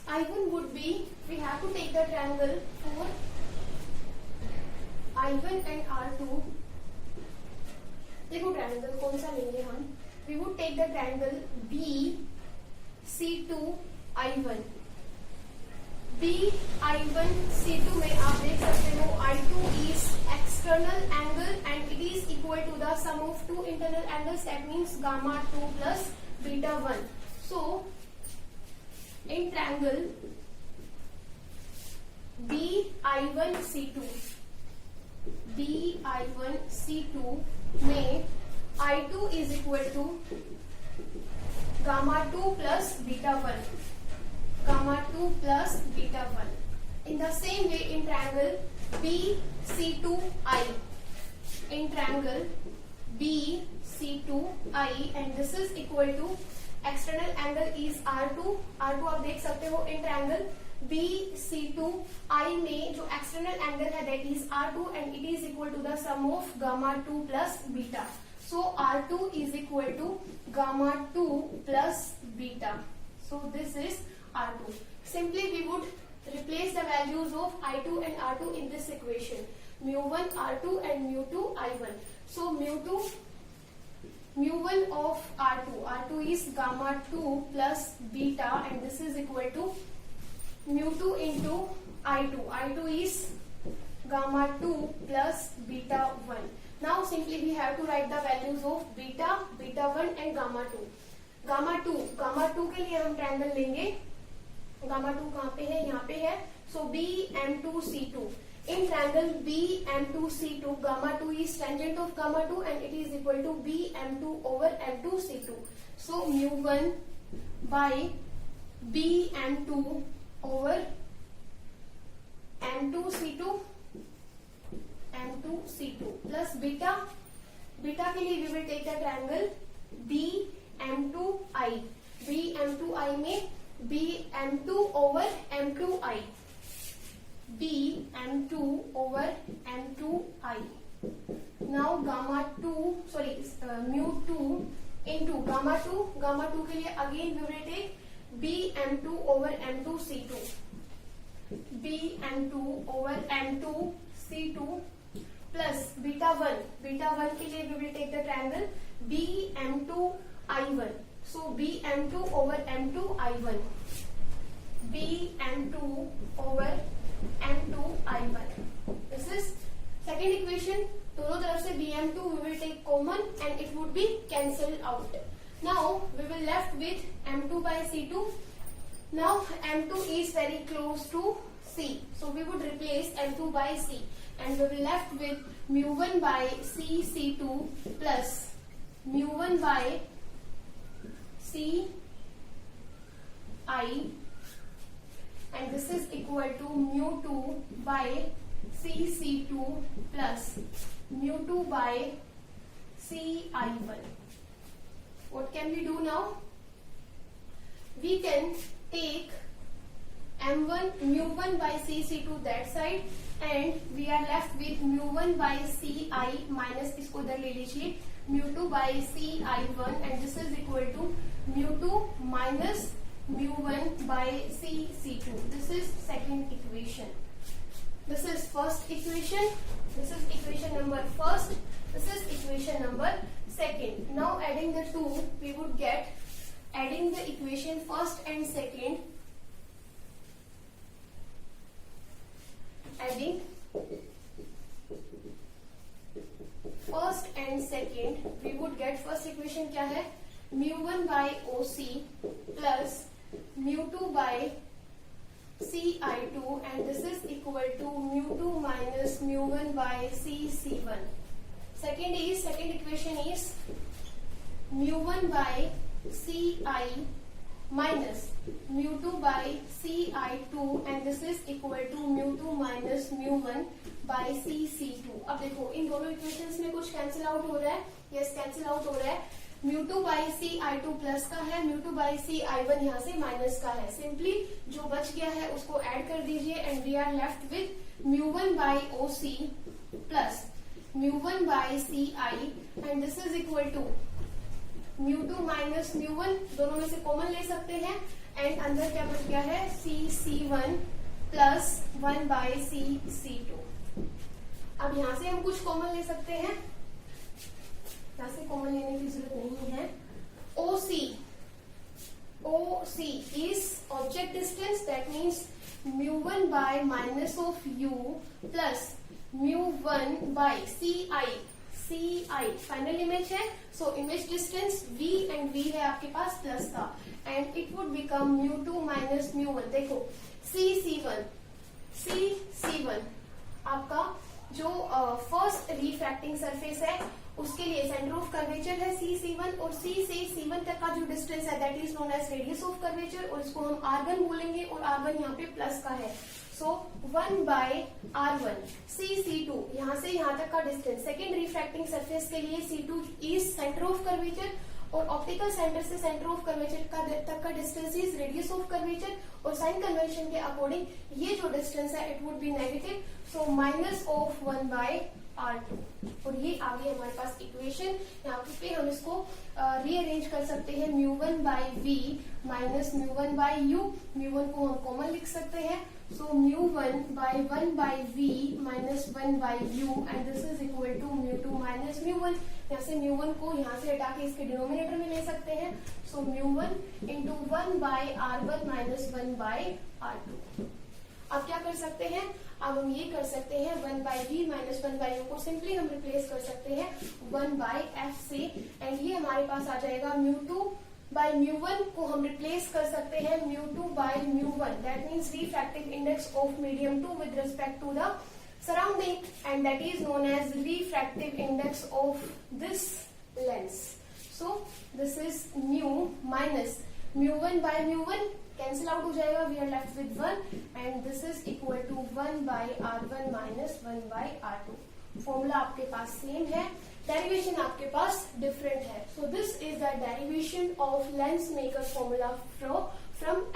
I1 would be, we have to take the triangle for I1 and R2. देखो triangle कौन सा लेंगे हम, we would take the triangle BC2 I1. BI1 C2 में आप देख सकते हो I2 is external angle and it is equal to the sum of two internal angles, that means gamma 2 plus beta 1. So in triangle BI1 C2 में I2 is equal to gamma 2 plus beta 1. Gamma 2 plus beta 1. In the same way, in triangle BC2I, in triangle BC2I, and this is equal to external angle is R2. R2 आप देख सकते हो in triangle BC2I में जो external angle है that is R2 and it is equal to the sum of gamma 2 plus beta. So R2 is equal to gamma 2 plus beta. So this is R2. Simply we would replace the values of I2 and R2 in this equation. Mu1 R2 and mu2 I1. So mu1 of R2 is gamma 2 plus beta and this is equal to mu2 into I2. I2 is gamma 2 plus beta 1. Now simply we have to write the values of beta 1 and gamma 2. Gamma 2 के लिए हम triangle लेंगे. Gamma 2 कहाँ पे है, यहाँ पे है. सो BM2C2. In triangle BM2C2 gamma 2 is tangent of gamma 2 and it is equal to BM2 over M2C2. So mu1 by BM2 over M2C2 plus beta के लिए we will take the triangle BM2I. BM2I में BM2 over M2I. BM2 over M2I. Now mu2 into gamma 2 के लिए again we will take BM2 over M2C2. BM2 over M2C2 plus beta 1 के लिए we will take the triangle BM2I1. So BM2 over M2I1. BM2 over M2I1. This is second equation. दोनों तरफ से BM2 we will take common and it would be cancelled out. Now we will left with M2 by C2. Now M2 is very close to C. So we would replace M2 by C. And we will left with mu1 by C2 plus mu1 by C I, and this is equal to mu2 by C2 plus mu2 by CI1. What can we do now? We can take mu1 by C2 that side and we are left with mu1 by CI minus इसको इधर ले लीजिए mu2 by CI1 and this is equal to mu2 minus mu1 by C2. This is second equation. This is first equation. This is equation number first. This is equation number second. Now adding the two, we would get, adding the equation first and second, adding first and second, we would get first equation क्या है, mu1 by OC plus mu2 by CI2 and this is equal to mu2 minus mu1 by CC1. Second equation is mu1 by CI minus mu2 by CI2 and this is equal to mu2 minus mu1 by CC2. अब देखो इन दोनों equations में कुछ cancel out हो रहा है. Yes, cancel out हो रहा है. mu2 by CI2 प्लस का है, mu2 by CI1 यहाँ से माइनस का है. सिंपली जो बच गया है उसको ऐड कर दीजिए and we are left with mu1 by OC plus mu1 by CI and this is equal to mu2 minus mu1, दोनों में से कॉमन ले सकते हैं एंड अंदर क्या बच गया है, C1 प्लस 1 बाय C2। अब यहाँ से हम कुछ कॉमन ले सकते हैं, यहाँ से कॉमन लेने की जरूरत नहीं है। OC is object distance, that means mu1 by minus of u plus mu1 by CI final image है, so image distance V and V है आपके पास प्लस का, and it would become mu2 minus mu1। देखो C1 आपका जो first refracting surface है उसके लिए सेंटर ऑफ कर्वेचर है C1, और C से C1 तक का जो डिस्टेंस है that is known as radius of curvature, और इसको हम R1 बोलेंगे, और R1 यहाँ पे प्लस का है, सो 1 बाय R1 C2 यहाँ से यहाँ तक का डिस्टेंस। सेकेंड रिफ्रैक्टिंग सरफेस के लिए C2 is centre of curvature, और ऑप्टिकल सेंटर से सेंटर ऑफ कर्वेचर तक का distance is radius of curvature, और साइन कन्वेंशन के अकॉर्डिंग ये जो डिस्टेंस है it would be negative, so minus of 1 by R2। और ये आगे हमारे पास इक्वेशन, यहाँ पे हम इसको रीअरेंज कर सकते हैं, mu1 by V minus mu1 by U, mu1 को हम कॉमन लिख सकते हैं, so mu1 by 1 by V minus 1 by U, and this is equal to mu2 minus mu1। यहाँ से mu1 को यहाँ से हटा के इसके डिनोमिनेटर में ले सकते हैं, so mu1 into 1 by R1 minus 1 by R2। अब क्या कर सकते हैं, अब हम ये कर सकते हैं 1 by V minus 1 by U को सिंपली हम रिप्लेस कर सकते हैं 1 बाय F से, एंड ये हमारे पास आ जाएगा mu2 बाय mu1 को हम रिप्लेस कर सकते हैं mu2 by mu1, that means refractive index of medium 2 with respect to the surrounding, and that is known as refractive index of this lens. So this is mu minus mu1 by mu1 cancel out हो जाएगा, we are left with 1, and this is equal to 1 by R1 minus 1 by R2। Formula आपके पास same है, derivation आपके पास different है, so this is the derivation of lens maker formula from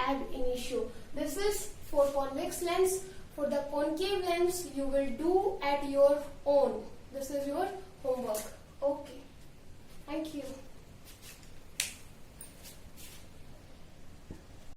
ab initio। This is for convex lens, for the concave lens you will do at your own, this is your homework।